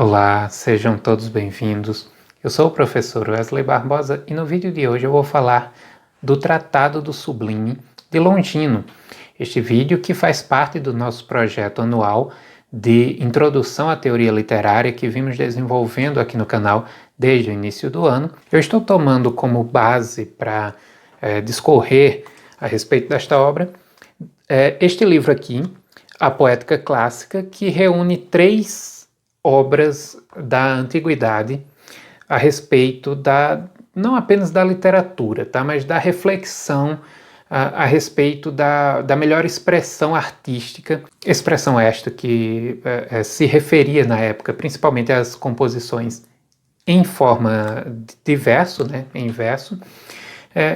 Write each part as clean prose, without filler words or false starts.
Olá, sejam todos bem-vindos. Eu sou o professor Wesley Barbosa e no vídeo de hoje eu vou falar do Tratado do Sublime de Longino. Este vídeo que faz parte do nosso projeto anual de introdução à teoria literária que vimos desenvolvendo aqui no canal desde o início do ano. Eu estou tomando como base para discorrer a respeito desta obra este livro aqui, A Poética Clássica, que reúne três obras da antiguidade a respeito não apenas da literatura, tá, mas da reflexão a respeito da melhor expressão artística, expressão esta que se referia na época principalmente às composições em forma de verso, né, em verso,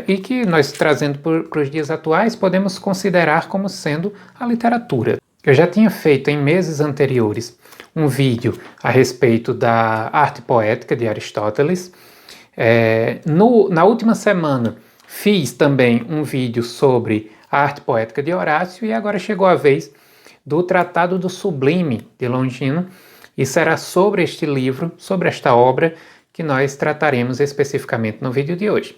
e que nós, trazendo para os dias atuais, podemos considerar como sendo a literatura. Eu já tinha feito em meses anteriores um vídeo a respeito da arte poética de Aristóteles. Na última semana fiz também um vídeo sobre a arte poética de Horácio e agora chegou a vez do Tratado do Sublime de Longino e será sobre este livro, sobre esta obra, que nós trataremos especificamente no vídeo de hoje.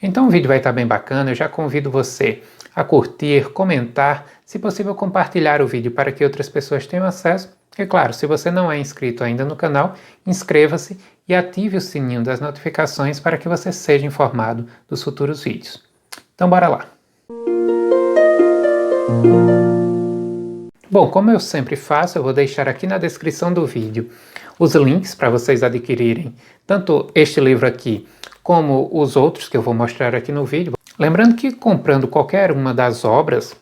Então o vídeo vai estar bem bacana, eu já convido você a curtir, comentar, se possível compartilhar o vídeo para que outras pessoas tenham acesso. E claro, se você não é inscrito ainda no canal, inscreva-se e ative o sininho das notificações para que você seja informado dos futuros vídeos. Então bora lá! Bom, como eu sempre faço, eu vou deixar aqui na descrição do vídeo os links para vocês adquirirem tanto este livro aqui como os outros que eu vou mostrar aqui no vídeo. Lembrando que comprando qualquer uma das obras,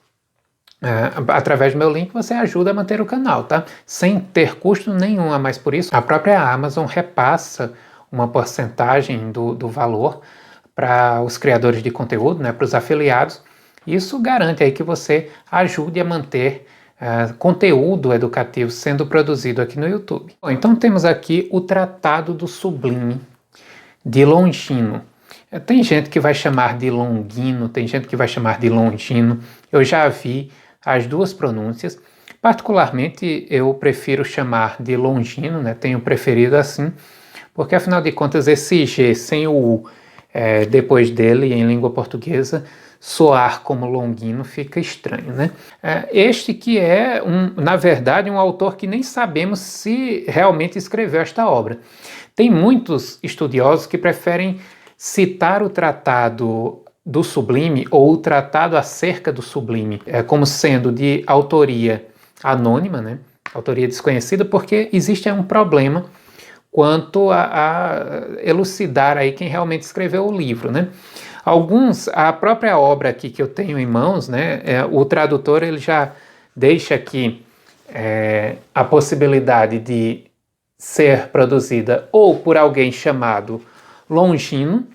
através do meu link, você ajuda a manter o canal, tá? Sem ter custo nenhum a mais por isso. A própria Amazon repassa uma porcentagem do valor para os criadores de conteúdo, né, para os afiliados. Isso garante aí que você ajude a manter conteúdo educativo sendo produzido aqui no YouTube. Bom, então temos aqui o Tratado do Sublime de Longino. Tem gente que vai chamar de Longino, tem gente que vai chamar de Longino. Eu já vi as duas pronúncias. Particularmente eu prefiro chamar de Longino, né? Tenho preferido assim, porque afinal de contas esse G sem o U depois dele em língua portuguesa soar como Longino fica estranho, né? Este que é, na verdade, um autor que nem sabemos se realmente escreveu esta obra. Tem muitos estudiosos que preferem citar o Tratado do Sublime ou o Tratado acerca do Sublime como sendo de autoria anônima, né? Autoria desconhecida, porque existe um problema quanto a elucidar aí quem realmente escreveu o livro, né? A própria obra aqui que eu tenho em mãos, né, o tradutor ele já deixa aqui a possibilidade de ser produzida ou por alguém chamado Longino,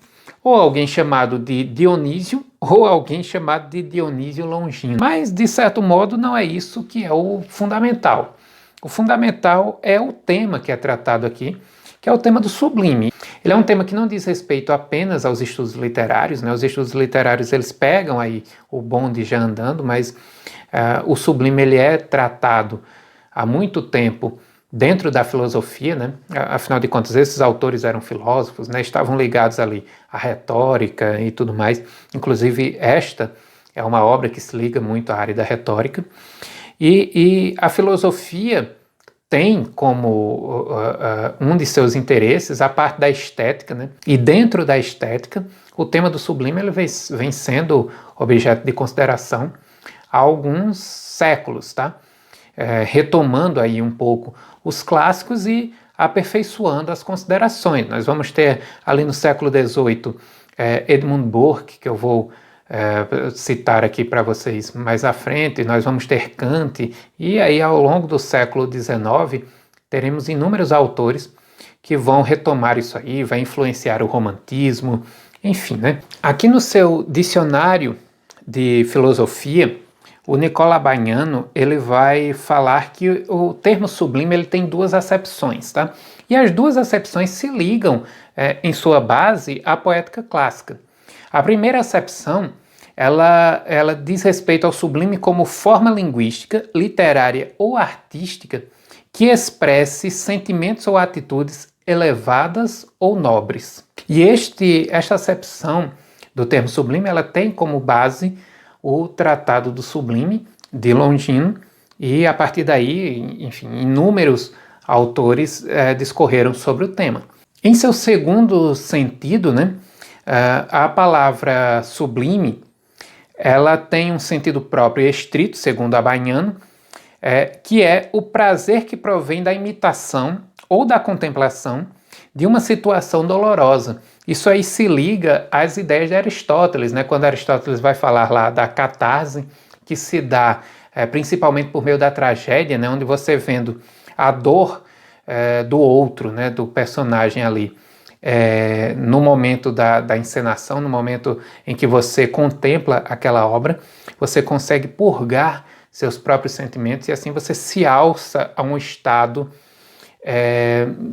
ou alguém chamado de Dionísio, ou alguém chamado de Dionísio Longino. Mas, de certo modo, não é isso que é o fundamental. O fundamental é o tema que é tratado aqui, que é o tema do sublime. Ele é um tema que não diz respeito apenas aos estudos literários, né? Os estudos literários eles pegam aí o bonde já andando, mas o sublime ele é tratado há muito tempo dentro da filosofia, né? Afinal de contas esses autores eram filósofos, né? Estavam ligados ali à retórica e tudo mais. Inclusive esta é uma obra que se liga muito à área da retórica e a filosofia tem como um de seus interesses a parte da estética, né? E dentro da estética, o tema do sublime ele vem sendo objeto de consideração há alguns séculos, tá? Retomando aí um pouco os clássicos e aperfeiçoando as considerações. Nós vamos ter ali no século XVIII Edmund Burke, que eu vou citar aqui para vocês mais à frente, nós vamos ter Kant, e aí ao longo do século XIX teremos inúmeros autores que vão retomar isso aí, vai influenciar o romantismo, enfim, né? Aqui no seu dicionário de filosofia, o Nicola Bagnano, ele vai falar que o termo sublime ele tem duas acepções, tá? E as duas acepções se ligam em sua base à poética clássica. A primeira acepção, ela diz respeito ao sublime como forma linguística, literária ou artística que expresse sentimentos ou atitudes elevadas ou nobres. E esta acepção do termo sublime, ela tem como base o Tratado do Sublime, de Longino, e a partir daí, enfim, inúmeros autores discorreram sobre o tema. Em seu segundo sentido, né, a palavra sublime, ela tem um sentido próprio e estrito, segundo Abaiano, que é o prazer que provém da imitação ou da contemplação de uma situação dolorosa. Isso aí se liga às ideias de Aristóteles, né? Quando Aristóteles vai falar lá da catarse, que se dá principalmente por meio da tragédia, né? Onde você vendo a dor do outro, né? Do personagem ali, no momento da encenação, no momento em que você contempla aquela obra, você consegue purgar seus próprios sentimentos e assim você se alça a um estado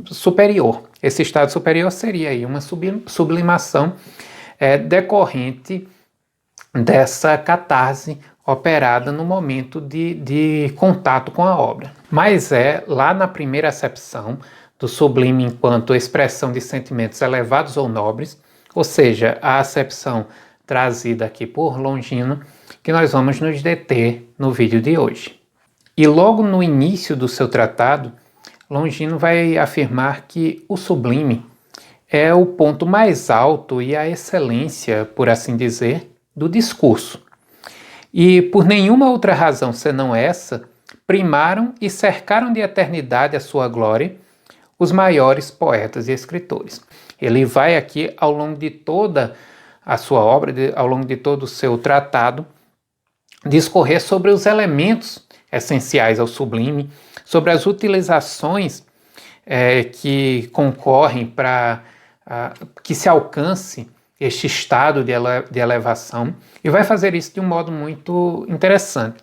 superior. Esse estado superior seria aí uma sublimação decorrente dessa catarse operada no momento de contato com a obra. Mas lá na primeira acepção do sublime enquanto expressão de sentimentos elevados ou nobres, ou seja, a acepção trazida aqui por Longino, que nós vamos nos deter no vídeo de hoje. E logo no início do seu tratado, Longino vai afirmar que o sublime é o ponto mais alto e a excelência, por assim dizer, do discurso. E por nenhuma outra razão senão essa, primaram e cercaram de eternidade a sua glória os maiores poetas e escritores. Ele vai aqui, ao longo de toda a sua obra, ao longo de todo o seu tratado, discorrer sobre os elementos essenciais ao sublime, sobre as utilizações que concorrem para que se alcance este estado de elevação, e vai fazer isso de um modo muito interessante.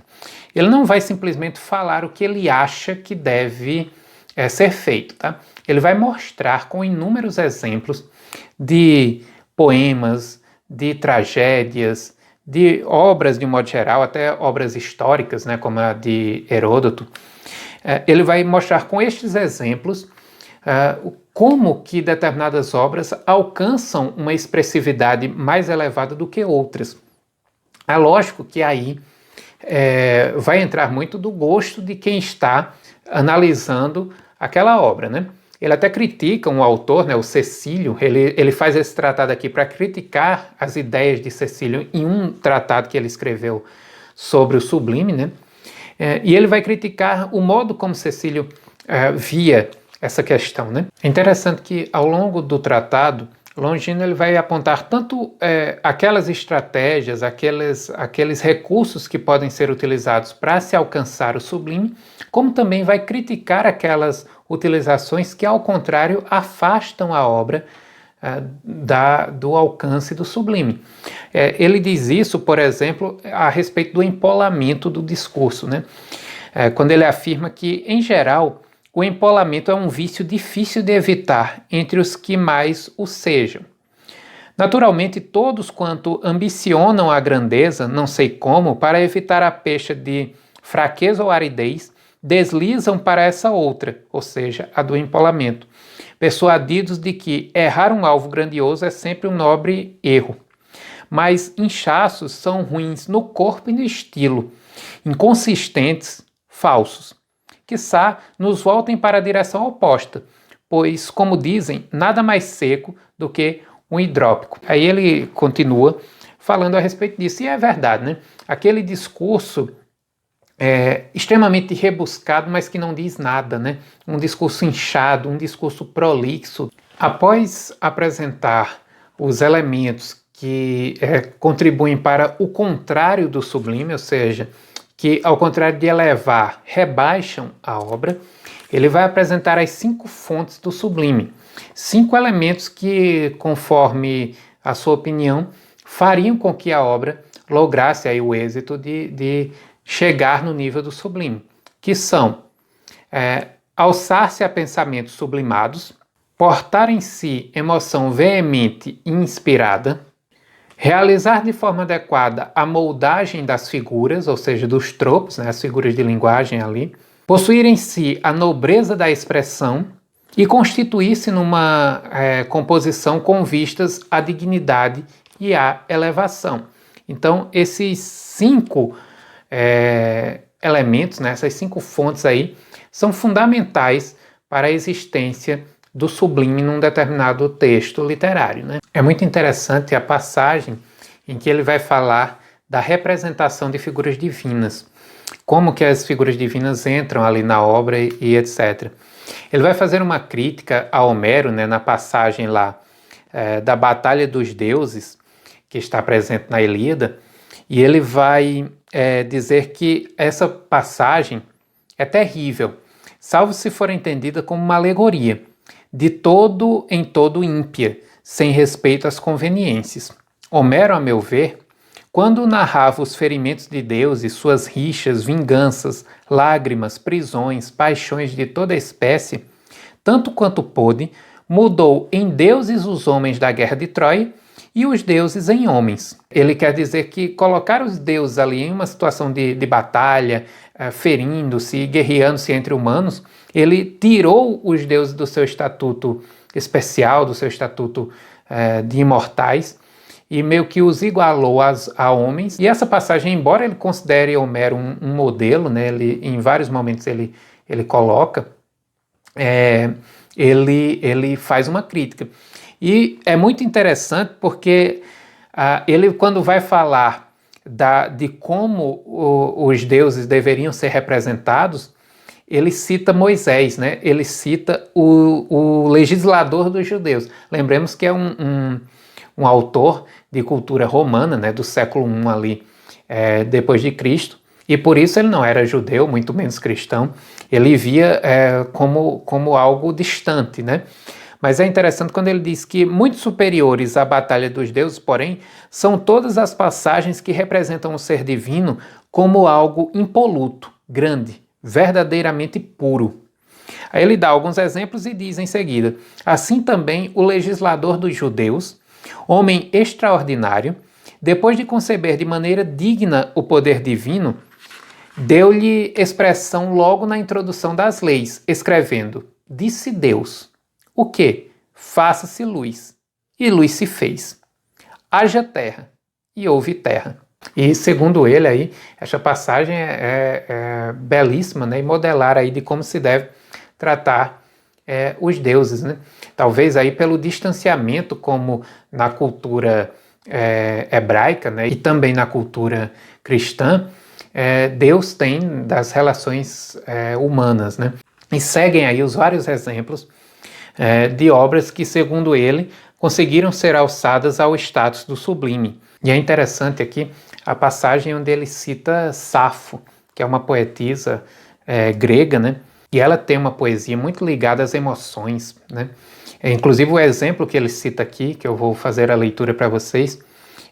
Ele não vai simplesmente falar o que ele acha que deve ser feito, tá? Ele vai mostrar com inúmeros exemplos de poemas, de tragédias, de obras de um modo geral, até obras históricas, né, como a de Heródoto. Ele vai mostrar com estes exemplos como que determinadas obras alcançam uma expressividade mais elevada do que outras. É lógico que aí vai entrar muito do gosto de quem está analisando aquela obra, né? Ele até critica um autor, né, o Cecílio, ele faz esse tratado aqui para criticar as ideias de Cecílio em um tratado que ele escreveu sobre o sublime, né? E ele vai criticar o modo como Cecílio via essa questão, né? É interessante que ao longo do tratado, Longino ele vai apontar tanto aquelas estratégias, aqueles recursos que podem ser utilizados para se alcançar o sublime, como também vai criticar aquelas utilizações que, ao contrário, afastam a obra do alcance do sublime. Ele diz isso, por exemplo, a respeito do empolamento do discurso, né? Quando ele afirma que, em geral, o empolamento é um vício difícil de evitar entre os que mais o sejam. Naturalmente, todos quanto ambicionam a grandeza, não sei como, para evitar a pecha de fraqueza ou aridez, deslizam para essa outra, ou seja, a do empolamento, persuadidos de que errar um alvo grandioso é sempre um nobre erro. Mas inchaços são ruins no corpo e no estilo, inconsistentes, falsos. Quiçá nos voltem para a direção oposta, pois, como dizem, nada mais seco do que um hidrópico. Aí ele continua falando a respeito disso, e é verdade, né? Aquele discurso extremamente rebuscado, mas que não diz nada, né? Um discurso inchado, um discurso prolixo. Após apresentar os elementos que contribuem para o contrário do sublime, ou seja, que, ao contrário de elevar, rebaixam a obra, ele vai apresentar as 5 fontes do sublime. 5 elementos que, conforme a sua opinião, fariam com que a obra lograsse aí o êxito de chegar no nível do sublime, que são alçar-se a pensamentos sublimados, portar em si emoção veemente e inspirada, realizar de forma adequada a moldagem das figuras, ou seja, dos tropos, né, as figuras de linguagem ali, possuir em si a nobreza da expressão e constituir-se numa composição com vistas à dignidade e à elevação. Então, esses 5 elementos, né, essas 5 fontes aí, são fundamentais para a existência do sublime num determinado texto literário, né? É muito interessante a passagem em que ele vai falar da representação de figuras divinas, como que as figuras divinas entram ali na obra e etc. Ele vai fazer uma crítica a Homero, né, na passagem lá da Batalha dos Deuses, que está presente na Ilíada, e ele vai dizer que essa passagem é terrível, salvo se for entendida como uma alegoria, de todo em todo ímpia, sem respeito às conveniências. Homero, a meu ver, quando narrava os ferimentos de Deus e suas rixas, vinganças, lágrimas, prisões, paixões de toda espécie, tanto quanto pôde, mudou em deuses os homens da guerra de Troia e os deuses em homens. Ele quer dizer que colocar os deuses ali em uma situação de batalha, ferindo-se, guerreando-se entre humanos, ele tirou os deuses do seu estatuto especial, do seu estatuto de imortais, e meio que os igualou a homens. E essa passagem, embora ele considere Homero um modelo, né, em vários momentos ele coloca, ele faz uma crítica. E é muito interessante porque ele, quando vai falar de como os deuses deveriam ser representados, ele cita Moisés, né? Ele cita o legislador dos judeus. Lembremos que é um autor de cultura romana, né, do século I ali, depois de Cristo, e por isso ele não era judeu, muito menos cristão. Ele via como algo distante, né? Mas é interessante quando ele diz que muito superiores à Batalha dos Deuses, porém, são todas as passagens que representam o ser divino como algo impoluto, grande, verdadeiramente puro. Aí ele dá alguns exemplos e diz em seguida: assim também o legislador dos judeus, homem extraordinário, depois de conceber de maneira digna o poder divino, deu-lhe expressão logo na introdução das leis, escrevendo: disse Deus, o que? Faça-se luz. E luz se fez. Haja terra. E houve terra. E segundo ele aí, essa passagem é belíssima, né? E modelar aí de como se deve tratar os deuses, né? Talvez aí pelo distanciamento, como na cultura hebraica, né? E também na cultura cristã, Deus tem das relações humanas, né? E seguem aí os vários exemplos de obras que, segundo ele, conseguiram ser alçadas ao status do sublime. E é interessante aqui a passagem onde ele cita Safo, que é uma poetisa grega, né? E ela tem uma poesia muito ligada às emoções, né? Inclusive o exemplo que ele cita aqui, que eu vou fazer a leitura para vocês,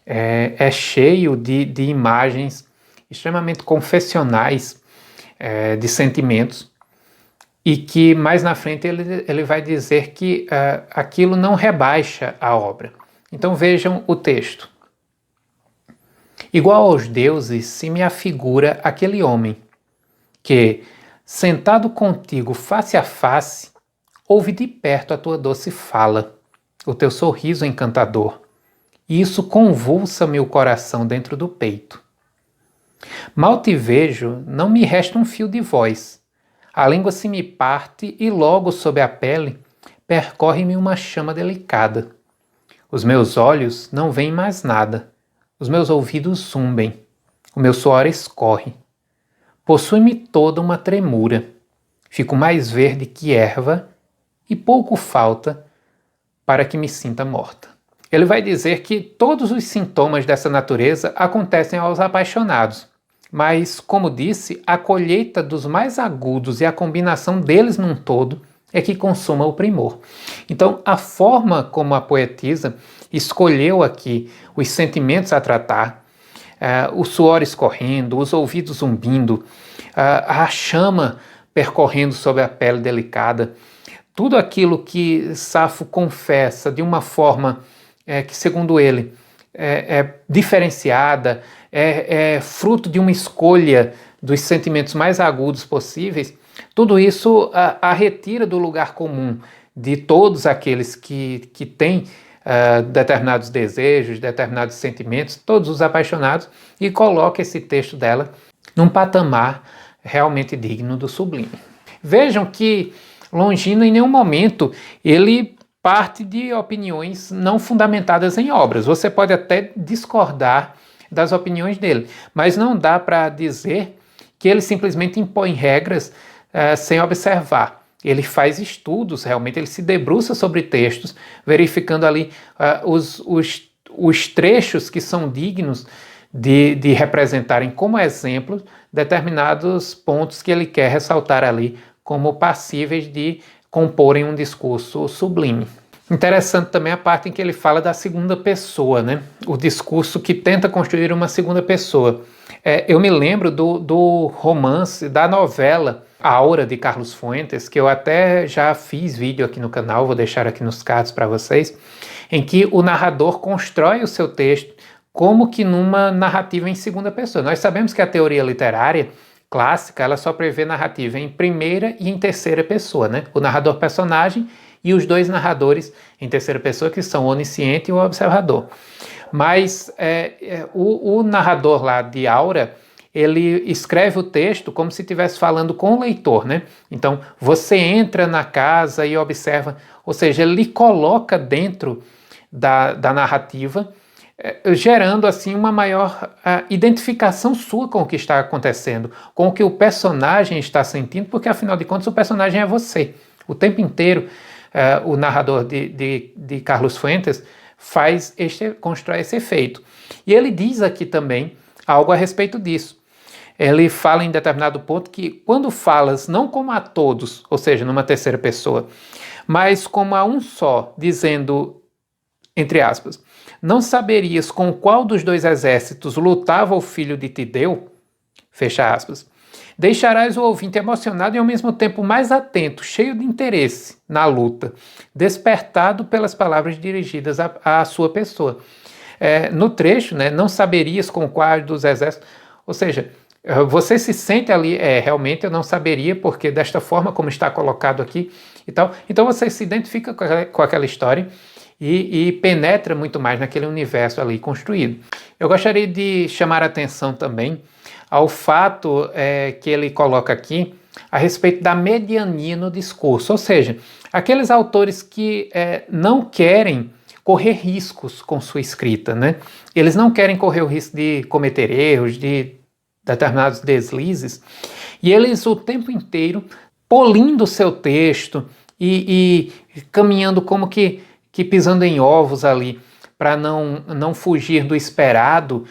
é cheio de imagens extremamente confessionais de sentimentos, e que mais na frente ele vai dizer que aquilo não rebaixa a obra. Então vejam o texto. Igual aos deuses se me afigura aquele homem que, sentado contigo face a face, ouve de perto a tua doce fala, o teu sorriso encantador, e isso convulsa meu coração dentro do peito. Mal te vejo, não me resta um fio de voz. A língua se me parte e logo sob a pele percorre-me uma chama delicada. Os meus olhos não veem mais nada. Os meus ouvidos zumbem. O meu suor escorre. Possui-me toda uma tremura. Fico mais verde que erva e pouco falta para que me sinta morta. Ele vai dizer que todos os sintomas dessa natureza acontecem aos apaixonados. Mas, como disse, a colheita dos mais agudos e a combinação deles num todo é que consuma o primor. Então, a forma como a poetisa escolheu aqui os sentimentos a tratar, o suor escorrendo, os ouvidos zumbindo, a chama percorrendo sobre a pele delicada, tudo aquilo que Safo confessa de uma forma que, segundo ele, é diferenciada, é fruto de uma escolha dos sentimentos mais agudos possíveis, tudo isso a retira do lugar comum de todos aqueles que têm determinados desejos, determinados sentimentos, todos os apaixonados, e coloca esse texto dela num patamar realmente digno do sublime. Vejam que Longino em nenhum momento ele parte de opiniões não fundamentadas em obras. Você pode até discordar das opiniões dele, mas não dá para dizer que ele simplesmente impõe regras sem observar. Ele faz estudos, realmente, ele se debruça sobre textos, verificando ali os trechos que são dignos de representarem como exemplos determinados pontos que ele quer ressaltar ali como passíveis de comporem um discurso sublime. Interessante também a parte em que ele fala da segunda pessoa, né? O discurso que tenta construir uma segunda pessoa. Eu me lembro do romance, da novela Aura, de Carlos Fuentes, que eu até já fiz vídeo aqui no canal, vou deixar aqui nos cards para vocês, em que o narrador constrói o seu texto como que numa narrativa em segunda pessoa. Nós sabemos que a teoria literária clássica, ela só prevê narrativa em primeira e em terceira pessoa, né? O narrador personagem e os dois narradores em terceira pessoa, que são o onisciente e o observador. Mas o narrador lá de Aura, ele escreve o texto como se estivesse falando com o leitor, né? Então, você entra na casa e observa, ou seja, ele coloca dentro da narrativa, gerando assim uma maior identificação sua com o que está acontecendo, com o que o personagem está sentindo, porque afinal de contas o personagem é você. O tempo inteiro o narrador de Carlos Fuentes constrói esse efeito. E ele diz aqui também algo a respeito disso. Ele fala em determinado ponto que quando falas não como a todos, ou seja, numa terceira pessoa, mas como a um só, dizendo, entre aspas, não saberias com qual dos dois exércitos lutava o filho de Tideu, fecha aspas, deixarás o ouvinte emocionado e ao mesmo tempo mais atento, cheio de interesse na luta, despertado pelas palavras dirigidas à sua pessoa. No trecho, né, não saberias com qual dos exércitos, ou seja, você se sente ali, realmente eu não saberia, porque desta forma como está colocado aqui e tal. Então você se identifica com aquela história e penetra muito mais naquele universo ali construído. Eu gostaria de chamar a atenção também ao fato que ele coloca aqui a respeito da mediania no discurso, ou seja, aqueles autores que não querem correr riscos com sua escrita, né? Eles não querem correr o risco de cometer erros, de determinados deslizes, e eles o tempo inteiro polindo o seu texto e caminhando como que pisando em ovos ali, para não fugir do esperado,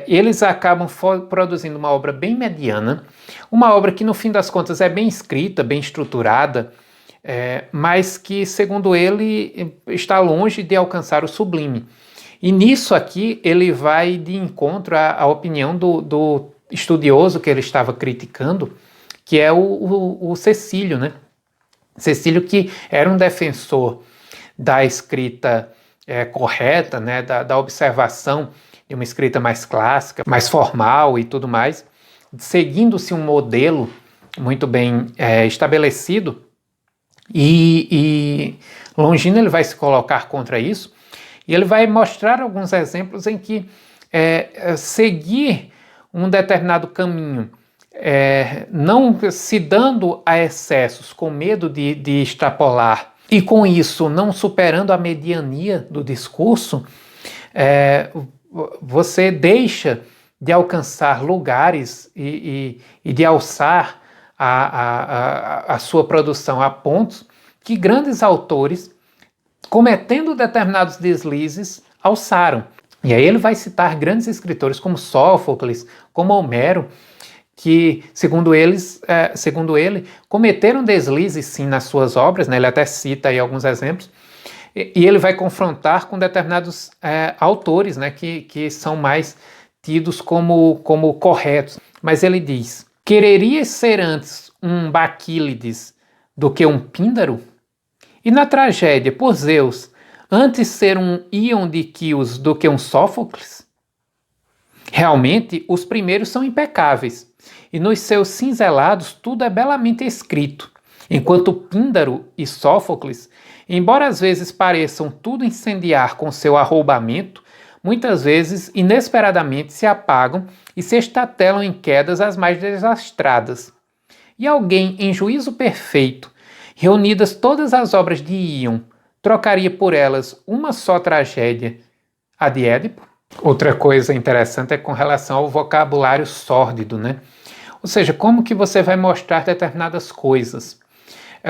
eles acabam produzindo uma obra bem mediana, uma obra que no fim das contas é bem escrita, bem estruturada, mas que, segundo ele, está longe de alcançar o sublime. E nisso aqui ele vai de encontro à opinião do estudioso que ele estava criticando, que é o Cecílio, né? Cecílio, que era um defensor da escrita correta, né? Da observação de uma escrita mais clássica, mais formal e tudo mais, seguindo-se um modelo muito bem estabelecido, e Longino ele vai se colocar contra isso, e ele vai mostrar alguns exemplos em que seguir um determinado caminho, não se dando a excessos, com medo de extrapolar, e com isso não superando a mediania do discurso, você deixa de alcançar lugares e de alçar a sua produção a pontos que grandes autores, cometendo determinados deslizes, alçaram. E aí ele vai citar grandes escritores como Sófocles, como Homero, que, segundo ele, cometeram deslizes sim nas suas obras, né? Ele até cita aí alguns exemplos, e ele vai confrontar com determinados autores, né? que são mais tidos como corretos. Mas ele diz: quererias ser antes um Baquílides do que um Píndaro? E na tragédia, por Zeus, antes ser um Íon de Quios do que um Sófocles? Realmente, os primeiros são impecáveis, e nos seus cinzelados tudo é belamente escrito, enquanto Píndaro e Sófocles, embora às vezes pareçam tudo incendiar com seu arroubamento, muitas vezes inesperadamente se apagam e se estatelam em quedas as mais desastradas. E alguém em juízo perfeito, reunidas todas as obras de Íon, trocaria por elas uma só tragédia, a de Édipo? Outra coisa interessante é com relação ao vocabulário sórdido, né? Ou seja, como que você vai mostrar determinadas coisas?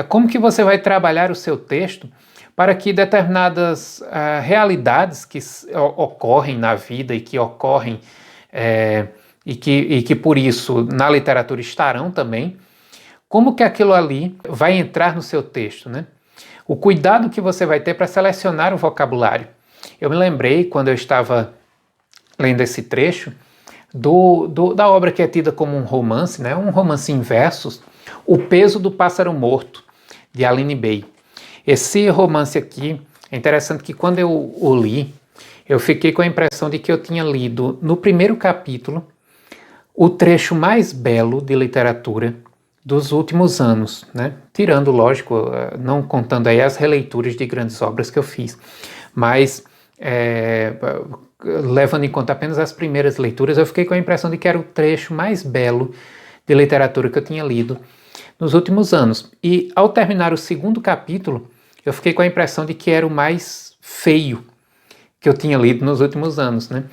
Como que você vai trabalhar o seu texto para que determinadas realidades que ocorrem na vida e que ocorrem e que por isso na literatura estarão também, como que aquilo ali vai entrar no seu texto, né? O cuidado que você vai ter para selecionar o vocabulário. Eu me lembrei, quando eu estava lendo esse trecho, da obra que é tida como um romance, né? Um romance em versos, O Peso do Pássaro Morto, de Aline Bay. Esse romance aqui, é interessante que quando eu o li, eu fiquei com a impressão de que eu tinha lido no primeiro capítulo o trecho mais belo de literatura dos últimos anos, né? Tirando, lógico, não contando aí as releituras de grandes obras que eu fiz, mas levando em conta apenas as primeiras leituras, eu fiquei com a impressão de que era o trecho mais belo de literatura que eu tinha lido nos últimos anos. E ao terminar o segundo capítulo, eu fiquei com a impressão de que era o mais feio que eu tinha lido nos últimos anos, né?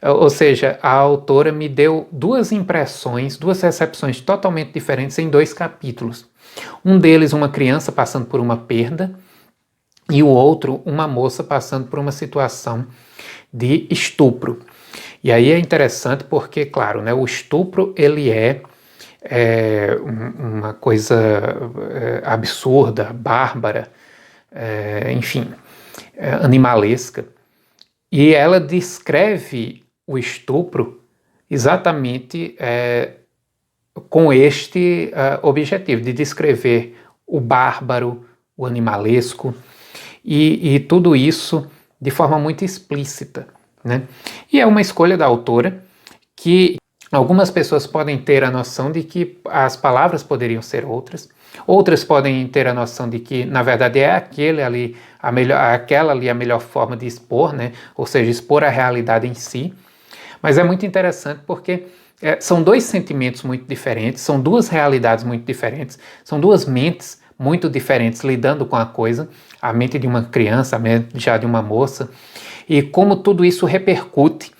Ou seja, a autora me deu duas impressões, duas recepções totalmente diferentes em dois capítulos. Um deles, uma criança passando por uma perda, e o outro, uma moça passando por uma situação de estupro. E aí é interessante porque, claro, né, o estupro ele é uma coisa absurda, bárbara, enfim, animalesca. E ela descreve o estupro exatamente com este objetivo, de descrever o bárbaro, o animalesco, e tudo isso de forma muito explícita, né? E é uma escolha da autora que algumas pessoas podem ter a noção de que as palavras poderiam ser outras podem ter a noção de que, na verdade, é aquela ali a melhor forma de expor, né? Ou seja, expor a realidade em si. Mas é muito interessante porque são dois sentimentos muito diferentes, são duas realidades muito diferentes, são duas mentes muito diferentes lidando com a coisa, a mente de uma criança, a mente já de uma moça, e como tudo isso repercute,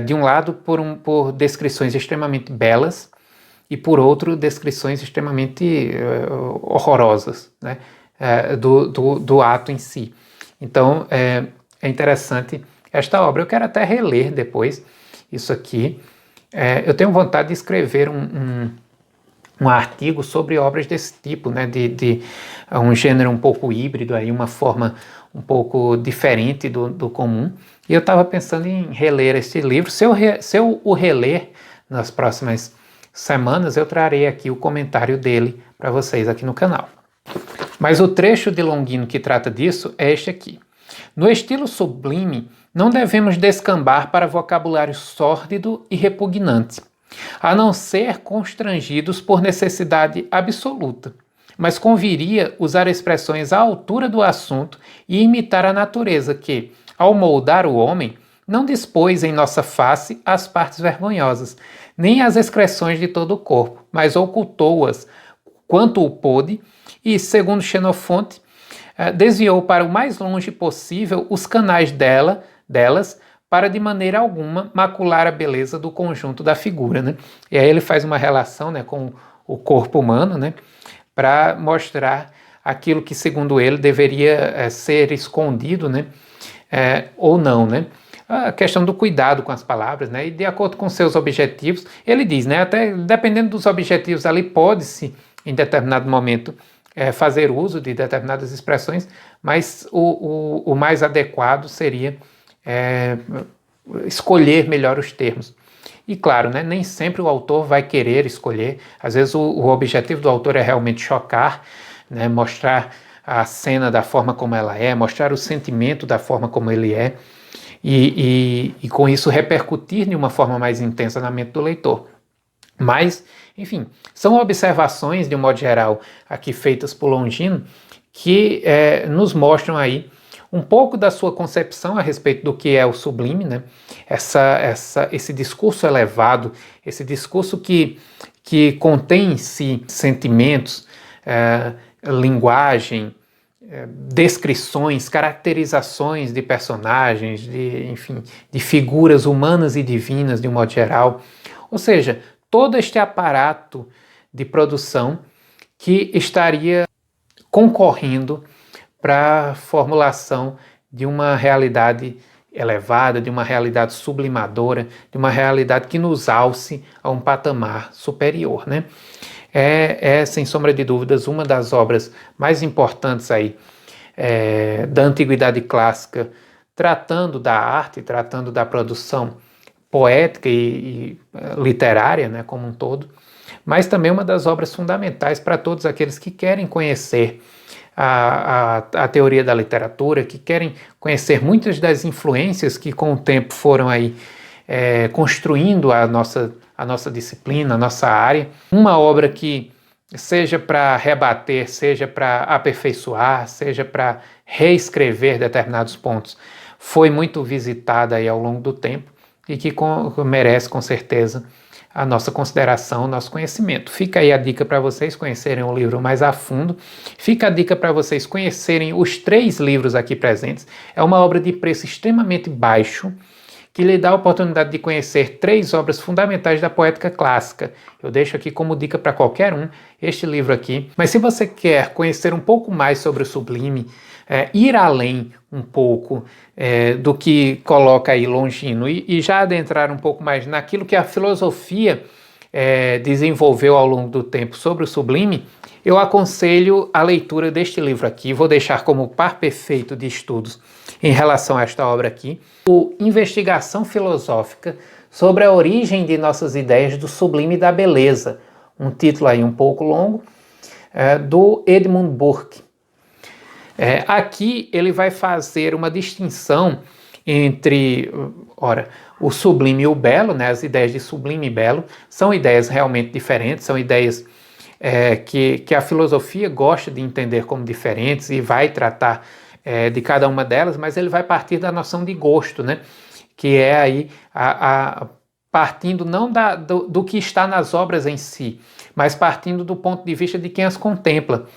de um lado por descrições extremamente belas, e por outro descrições extremamente horrorosas, né, do ato em si. Então é interessante esta obra. Eu quero até reler depois isso aqui. Eu tenho vontade de escrever um artigo sobre obras desse tipo, né, de um gênero um pouco híbrido, aí, uma forma um pouco diferente do comum. E eu estava pensando em reler este livro. Se eu o reler nas próximas semanas, eu trarei aqui o comentário dele para vocês aqui no canal. Mas o trecho de Longino que trata disso é este aqui. No estilo sublime, não devemos descambar para vocabulário sórdido e repugnante, a não ser constrangidos por necessidade absoluta, mas conviria usar expressões à altura do assunto e imitar a natureza que, ao moldar o homem, não dispôs em nossa face as partes vergonhosas, nem as excreções de todo o corpo, mas ocultou-as quanto o pôde e, segundo Xenofonte, desviou para o mais longe possível os canais delas para de maneira alguma macular a beleza do conjunto da figura, né? E aí ele faz uma relação, né, com o corpo humano, né, para mostrar aquilo que, segundo ele, deveria ser escondido, né, ou não, né? A questão do cuidado com as palavras, né, e de acordo com seus objetivos, ele diz, né, até dependendo dos objetivos ali, pode-se, em determinado momento, fazer uso de determinadas expressões, mas o mais adequado seria escolher melhor os termos. E claro, né, nem sempre o autor vai querer escolher, às vezes o objetivo do autor é realmente chocar, né, mostrar a cena da forma como ela é, mostrar o sentimento da forma como ele é, e com isso repercutir de uma forma mais intensa na mente do leitor. Mas, enfim, são observações, de um modo geral, aqui feitas por Longino, que nos mostram aí um pouco da sua concepção a respeito do que é o sublime, né? Esse discurso elevado, esse discurso que contém em si sentimentos, linguagem, descrições, caracterizações de personagens, de figuras humanas e divinas de um modo geral. Ou seja, todo este aparato de produção que estaria concorrendo para a formulação de uma realidade elevada, de uma realidade sublimadora, de uma realidade que nos alce a um patamar superior, né? É, sem sombra de dúvidas, uma das obras mais importantes aí da Antiguidade Clássica, tratando da arte, tratando da produção poética e literária, né, como um todo, mas também uma das obras fundamentais para todos aqueles que querem conhecer a teoria da literatura, que querem conhecer muitas das influências que com o tempo foram aí construindo a nossa disciplina, a nossa área. Uma obra que seja para rebater, seja para aperfeiçoar, seja para reescrever determinados pontos, foi muito visitada aí ao longo do tempo e que merece com certeza a nossa consideração, o nosso conhecimento. Fica aí a dica para vocês conhecerem o livro mais a fundo. Fica a dica para vocês conhecerem os 3 livros aqui presentes. É uma obra de preço extremamente baixo, que lhe dá a oportunidade de conhecer 3 obras fundamentais da poética clássica. Eu deixo aqui como dica para qualquer um este livro aqui. Mas se você quer conhecer um pouco mais sobre o sublime, ir além um pouco do que coloca aí Longino e já adentrar um pouco mais naquilo que a filosofia desenvolveu ao longo do tempo sobre o sublime, eu aconselho a leitura deste livro aqui. Vou deixar como par perfeito de estudos em relação a esta obra aqui, o Investigação Filosófica sobre a origem de nossas ideias do sublime e da beleza, um título aí um pouco longo, do Edmund Burke. Aqui ele vai fazer uma distinção entre, o sublime e o belo, né? As ideias de sublime e belo são ideias realmente diferentes, são ideias que a filosofia gosta de entender como diferentes e vai tratar de cada uma delas, mas ele vai partir da noção de gosto, né? Que é aí partindo não do que está nas obras em si, mas partindo do ponto de vista de quem as contempla.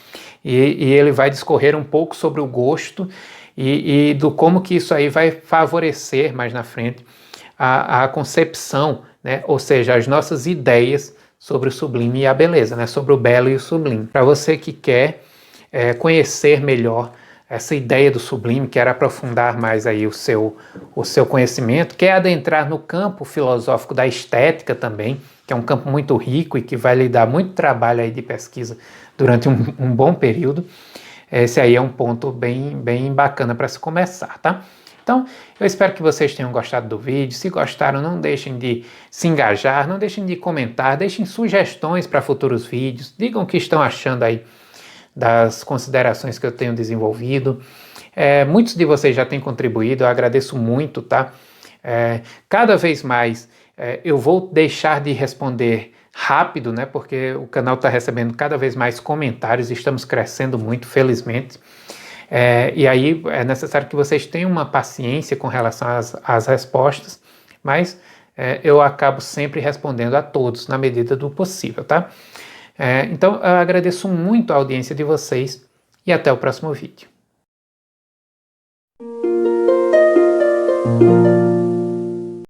E ele vai discorrer um pouco sobre o gosto e do como que isso aí vai favorecer mais na frente a concepção, né? Ou seja, as nossas ideias sobre o sublime e a beleza, né? Sobre o belo e o sublime. Para você que quer conhecer melhor essa ideia do sublime, quer aprofundar mais aí o seu conhecimento, quer adentrar no campo filosófico da estética também, que é um campo muito rico e que vai lhe dar muito trabalho aí de pesquisa durante um bom período. Esse aí é um ponto bem, bem bacana para se começar, tá? Então, eu espero que vocês tenham gostado do vídeo. Se gostaram, não deixem de se engajar, não deixem de comentar, deixem sugestões para futuros vídeos, digam o que estão achando aí das considerações que eu tenho desenvolvido. Muitos de vocês já têm contribuído, eu agradeço muito, tá? Cada vez mais eu vou deixar de responder rápido, né? Porque o canal está recebendo cada vez mais comentários, estamos crescendo muito, felizmente. E aí é necessário que vocês tenham uma paciência com relação às respostas, mas eu acabo sempre respondendo a todos na medida do possível, tá? Então, eu agradeço muito a audiência de vocês e até o próximo vídeo.